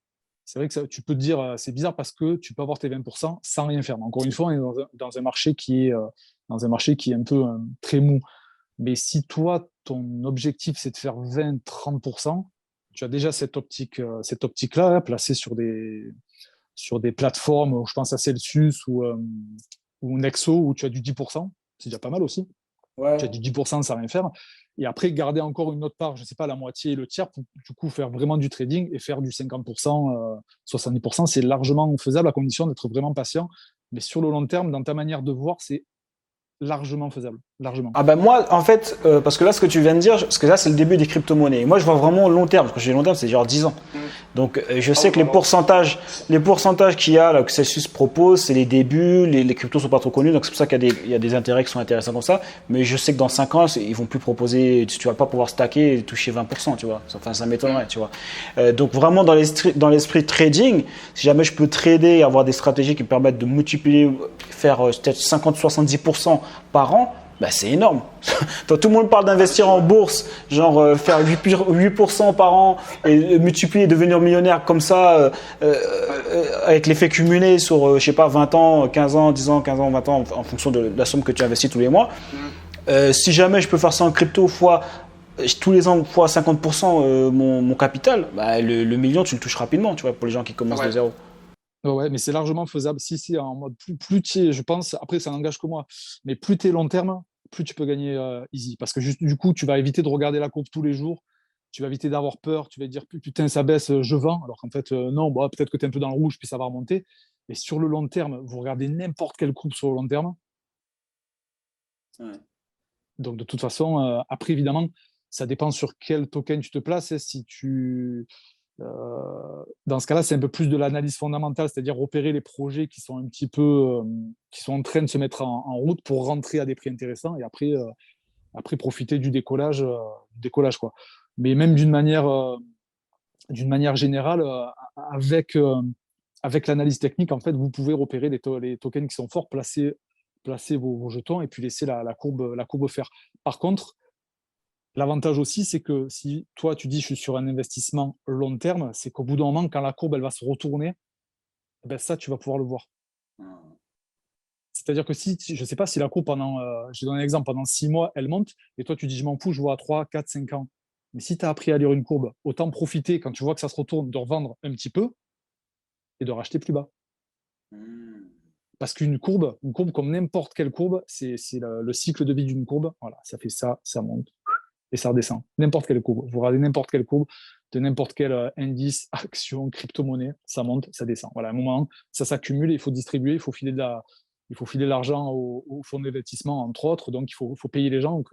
C'est vrai que tu peux te dire, c'est bizarre parce que tu peux avoir tes 20% sans rien faire. Mais encore une fois, on est dans un marché qui est un peu très mou. Mais si toi, ton objectif, c'est de faire 20-30%, tu as déjà cette optique-là, hein, placée sur des plateformes, je pense à Celsius ou Nexo, où tu as du 10%. C'est déjà pas mal aussi. Tu as Ouais. du 10% sans rien faire. Et après, garder encore une autre part, je ne sais pas, la moitié et le tiers, pour du coup faire vraiment du trading et faire du 50%, 70%, c'est largement faisable à condition d'être vraiment patient. Mais sur le long terme, dans ta manière de voir, c'est largement faisable. Largement. Ah ben moi, en fait, parce que là, ce que tu viens de dire, parce que là, c'est le début des crypto-monnaies. Et moi, je vois vraiment long terme. Parce que je dis long terme, c'est genre 10 ans. Donc, je sais que les pourcentages qu'il y a, là, que Celsius propose, c'est les débuts. Les cryptos sont pas trop connus. Donc, c'est pour ça qu'il y a des intérêts qui sont intéressants comme ça. Mais je sais que dans 5 ans, ils vont plus proposer, tu vas pas pouvoir stacker et toucher 20%, tu vois. Enfin, ça m'étonnerait, tu vois. Donc, vraiment, dans l'esprit trading, si jamais je peux trader et avoir des stratégies qui me permettent de multiplier, faire peut-être 50-70% par an, bah, c'est énorme. Tout le monde parle d'investir en bourse, genre faire 8% par an et multiplier et devenir millionnaire comme ça, avec l'effet cumulé sur, je sais pas, 20 ans, 15 ans, 10 ans, 15 ans, 20 ans, en fonction de la somme que tu investis tous les mois. Si jamais je peux faire ça en crypto tous les ans fois 50% mon capital, bah, le million, tu le touches rapidement, tu vois, pour les gens qui commencent de zéro. Ouais, mais c'est largement faisable. Si, en mode plus tu es, je pense, après ça n'engage que moi, mais plus tu es long terme, plus tu peux gagner easy. Parce que juste, du coup, tu vas éviter de regarder la courbe tous les jours, tu vas éviter d'avoir peur, tu vas te dire putain, ça baisse, je vends. Alors qu'en fait, non, bah, peut-être que tu es un peu dans le rouge, puis ça va remonter. Mais sur le long terme, vous regardez n'importe quelle courbe sur le long terme. Ouais. Donc de toute façon, après, évidemment, ça dépend sur quel token tu te places. Si dans ce cas-là, c'est un peu plus de l'analyse fondamentale, c'est-à-dire repérer les projets qui sont un petit peu, qui sont en train de se mettre en route pour rentrer à des prix intéressants et après profiter du décollage quoi. Mais même d'une manière générale, avec l'analyse technique, en fait, vous pouvez repérer les tokens qui sont forts, placer vos jetons et puis laisser la courbe faire. Par contre, l'avantage aussi, c'est que si toi, tu dis je suis sur un investissement long terme, c'est qu'au bout d'un moment, quand la courbe elle va se retourner, ben ça, tu vas pouvoir le voir. C'est-à-dire que je ne sais pas si la courbe je donne un exemple, pendant 6 mois, elle monte, et toi, tu dis je m'en fous, je vois à 3, 4, 5 ans. Mais si tu as appris à lire une courbe, autant profiter quand tu vois que ça se retourne, de revendre un petit peu et de racheter plus bas. Parce qu'une courbe comme n'importe quelle courbe, c'est le cycle de vie d'une courbe. Voilà, ça fait ça, ça monte et ça redescend. N'importe quelle courbe. Vous regardez n'importe quelle courbe de n'importe quel indice, action, crypto-monnaie, ça monte, ça descend. Voilà, à un moment, ça s'accumule, il faut distribuer, il faut filer l'argent au fonds d'investissement, entre autres. Donc, il faut payer les gens, donc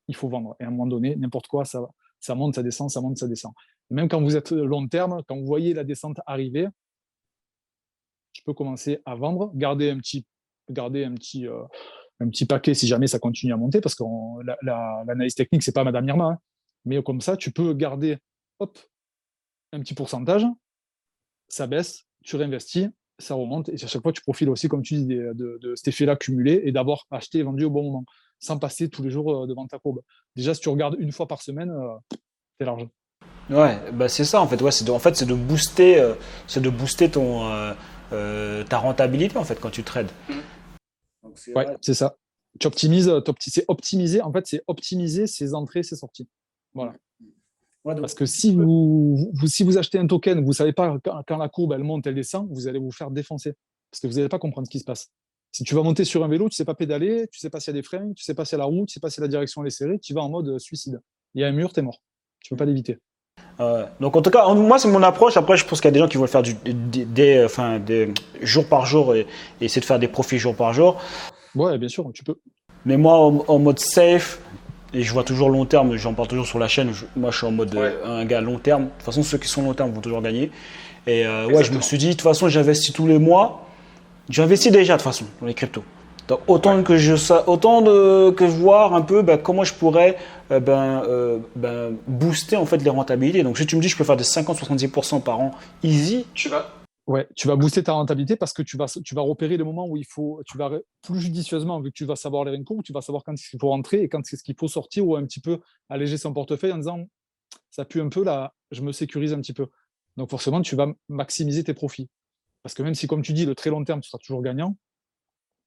il faut vendre. Et à un moment donné, n'importe quoi, ça monte, ça descend, ça monte, ça descend. Même quand vous êtes long terme, quand vous voyez la descente arriver, je peux commencer à vendre, garder un petit paquet si jamais ça continue à monter, parce que l'analyse technique, c'est pas Madame Irma, hein. Mais comme ça, tu peux garder hop, un petit pourcentage, ça baisse, tu réinvestis, ça remonte, et à chaque fois, tu profites aussi, comme tu dis, de cet effet-là cumulé et d'avoir acheté et vendu au bon moment, sans passer tous les jours devant ta courbe. Déjà, si tu regardes une fois par semaine, c'est large. Ouais, bah c'est ça en fait. Ouais, c'est de booster, ta rentabilité en fait quand tu trades. Donc c'est Ouais, vrai. c'est ça. Tu optimises, c'est optimiser, en fait, c'est optimiser ses entrées, ses sorties. Voilà. Ouais, donc Parce que si vous achetez un token, vous ne savez pas quand la courbe elle monte, elle descend, vous allez vous faire défoncer. Parce que vous n'allez pas comprendre ce qui se passe. Si tu vas monter sur un vélo, tu ne sais pas pédaler, tu ne sais pas s'il y a des freins, tu ne sais pas s'il y a la roue, tu ne sais pas si la direction elle est serrée, tu vas en mode suicide. Il y a un mur, tu es mort. Tu ne peux pas l'éviter. donc en tout cas, moi c'est mon approche. Après, je pense qu'il y a des gens qui vont le faire des jour par jour et essayer de faire des profits jour par jour. Ouais, bien sûr, tu peux. Mais moi, en mode safe, et je vois toujours long terme, j'en parle toujours sur la chaîne. Moi, je suis en mode un gars long terme. De toute façon, ceux qui sont long terme vont toujours gagner. Et ouais, je me suis dit, de toute façon, j'investis tous les mois. J'investis déjà de toute façon dans les cryptos. Donc, que voir un peu comment je pourrais booster en fait les rentabilités. Donc si tu me dis que je peux faire des 50-70% par an easy, Ouais, tu vas booster ta rentabilité parce que tu vas repérer le moment où tu vas plus judicieusement, vu que tu vas savoir les cours, tu vas savoir quand il faut rentrer et quand c'est ce qu'il faut sortir ou un petit peu alléger son portefeuille en disant ça pue un peu là, je me sécurise un petit peu. Donc forcément, tu vas maximiser tes profits. Parce que même si, comme tu dis, le très long terme, tu seras toujours gagnant,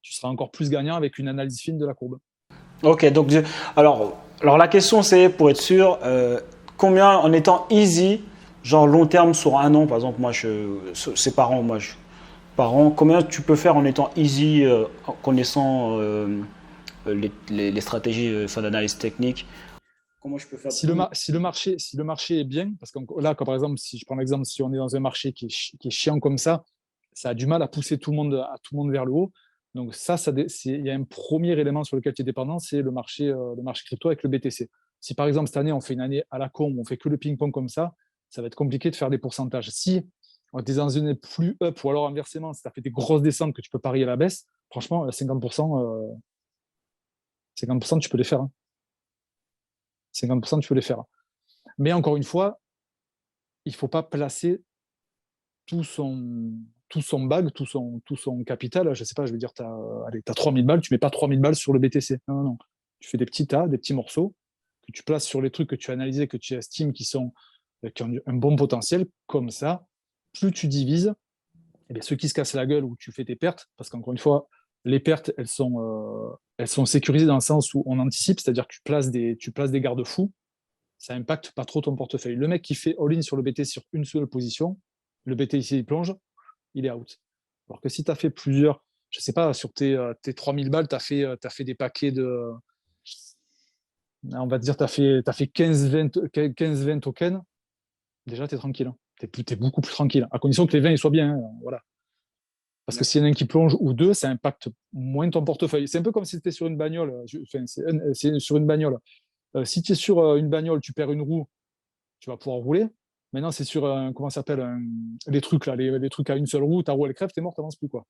tu seras encore plus gagnant avec une analyse fine de la courbe. ok. Donc alors la question c'est pour être sûr, combien en étant easy, genre long terme sur un an par exemple, c'est par an, par an, combien tu peux faire en étant easy, en connaissant les stratégies d'analyse technique. Comment je peux faire Si le marché est bien, parce que là, comme par exemple, si je prends l'exemple, si on est dans un marché qui est chiant comme ça a du mal à pousser tout le monde vers le haut. Donc il y a un premier élément sur lequel tu es dépendant, c'est le marché crypto avec le BTC. Si par exemple cette année on fait une année à la con où on fait que le ping-pong comme ça va être compliqué de faire des pourcentages. Si on est dans une année plus up ou alors inversement, si tu as fait des grosses descentes que tu peux parier à la baisse, franchement 50%, tu peux les faire, hein. 50%, tu peux les faire. Mais encore une fois, il ne faut pas placer tout son bag, tout son capital. Je ne sais pas, je veux dire, tu as 3000 balles, tu ne mets pas 3000 balles sur le BTC. Non, non, non. Tu fais des petits tas, des petits morceaux que tu places sur les trucs que tu as analysés, que tu estimes qui ont un bon potentiel. Comme ça, plus tu divises, eh bien, ceux qui se cassent la gueule ou tu fais tes pertes, parce qu'encore une fois, les pertes, elles sont sécurisées dans le sens où on anticipe, c'est-à-dire que tu places des garde-fous, ça impacte pas trop ton portefeuille. Le mec qui fait all-in sur le BTC sur une seule position, le BTC il plonge, il est out. Alors que si tu as fait plusieurs, je sais pas, sur tes 3000 balles, tu as fait des paquets de. On va te dire, tu as fait 15-20 tokens, déjà tu es tranquille. Tu es beaucoup plus tranquille, à condition que les 20 ils soient bien. Hein, voilà. Parce que s'il y en a un qui plonge ou deux, ça impacte moins ton portefeuille. C'est un peu comme si tu étais sur une bagnole. Enfin, c'est sur une bagnole. Si tu es sur une bagnole, tu perds une roue, tu vas pouvoir rouler. Maintenant, c'est sur comment ça s'appelle les trucs là, les trucs à une seule roue, ta roue elle crève, t'es mort, t'avances plus quoi.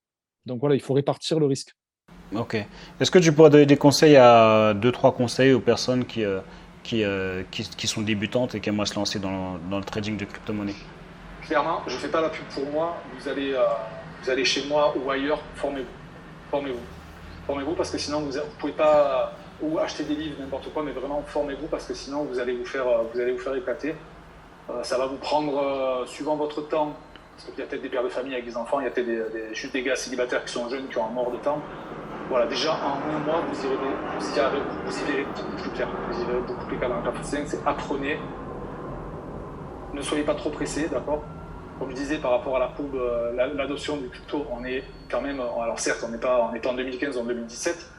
Donc voilà, il faut répartir le risque. Ok. Est-ce que tu pourrais donner des conseils à deux, trois conseils aux personnes qui sont débutantes et qui aimeraient se lancer dans le trading de crypto-monnaie? Clairement, je ne fais pas la pub pour moi. Vous allez chez moi ou ailleurs, formez-vous. Formez-vous. Formez-vous parce que sinon vous ne pouvez pas ou acheter des livres, n'importe quoi, mais vraiment formez-vous parce que sinon vous allez vous faire éclater. Ça va vous prendre, suivant votre temps, parce qu'il y a peut-être des pères de famille avec des enfants, il y a peut-être juste des gars célibataires qui sont jeunes, qui ont un mort de temps. Voilà, déjà en un mois, vous y verrez beaucoup plus clair. Vous y verrez beaucoup plus clair dans la carte. C'est apprenez. Ne soyez pas trop pressés, d'accord? Comme je disais, par rapport à la courbe, l'adoption du crypto, on est quand même, alors certes, on n'est pas en 2015 ou en 2017,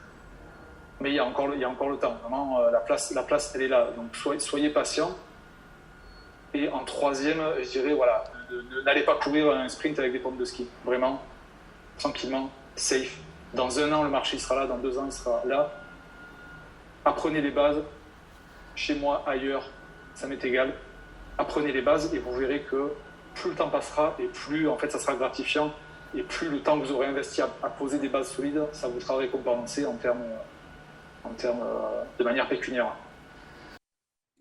mais il y a encore le temps. Vraiment, la place, elle est là. Donc soyez patient. Et en troisième, je dirais, voilà, n'allez pas courir un sprint avec des pompes de ski. Vraiment, tranquillement, safe. Dans un an, le marché sera là. Dans 2 ans, il sera là. Apprenez les bases. Chez moi, ailleurs, ça m'est égal. Apprenez les bases et vous verrez que plus le temps passera et plus, en fait, ça sera gratifiant. Et plus le temps que vous aurez investi à poser des bases solides, ça vous sera récompensé en termes de manière pécuniaire.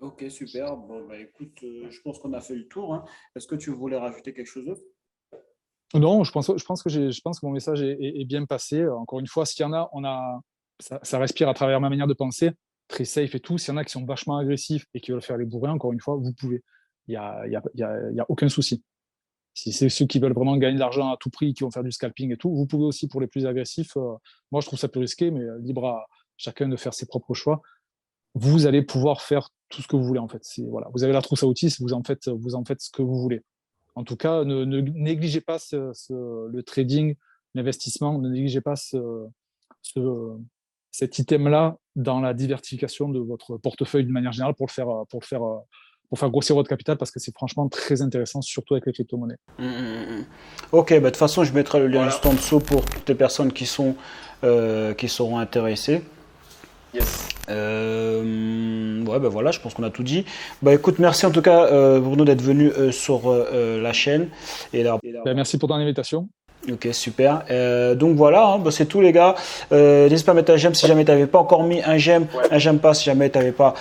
Ok, super. Bon, bah écoute, je pense qu'on a fait le tour, hein. Est-ce que tu voulais rajouter quelque chose d'autre? Non, je pense que mon message est bien passé. Encore une fois, s'il y en a, ça respire à travers ma manière de penser, très safe et tout. S'il y en a qui sont vachement agressifs et qui veulent faire les bourrins, encore une fois, vous pouvez. y a aucun souci. Si c'est ceux qui veulent vraiment gagner de l'argent à tout prix, qui vont faire du scalping et tout, vous pouvez aussi pour les plus agressifs. Moi, je trouve ça plus risqué, mais libre à chacun de faire ses propres choix. Vous allez pouvoir faire tout ce que vous voulez en fait. Voilà, vous avez la trousse à outils, vous en faites ce que vous voulez. En tout cas, ne négligez pas le trading, l'investissement, ne négligez pas cet item-là dans la diversification de votre portefeuille d'une manière générale pour faire grossir votre capital parce que c'est franchement très intéressant, surtout avec les crypto-monnaies. Ok, bah, de toute façon, je mettrai le lien juste en dessous pour toutes les personnes qui seront intéressées. Yes. Ouais, bah voilà, je pense qu'on a tout dit. Bah écoute, merci en tout cas Bruno d'être venu sur la chaîne. Merci pour ton invitation. Ok, super. Donc voilà, hein, bah, c'est tout les gars. N'hésite pas à mettre un j'aime si jamais tu n'avais pas encore mis un j'aime, un j'aime pas si jamais tu n'avais pas,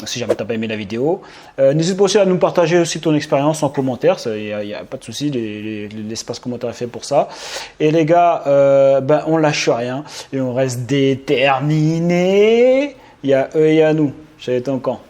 si jamais t'as pas aimé la vidéo. N'hésite pas aussi à nous partager aussi ton expérience en commentaire. Il y a pas de souci, l'espace commentaire est fait pour ça. Et les gars, on lâche rien et on reste déterminés. Il y a eux et il y a nous. J'avais été en camp.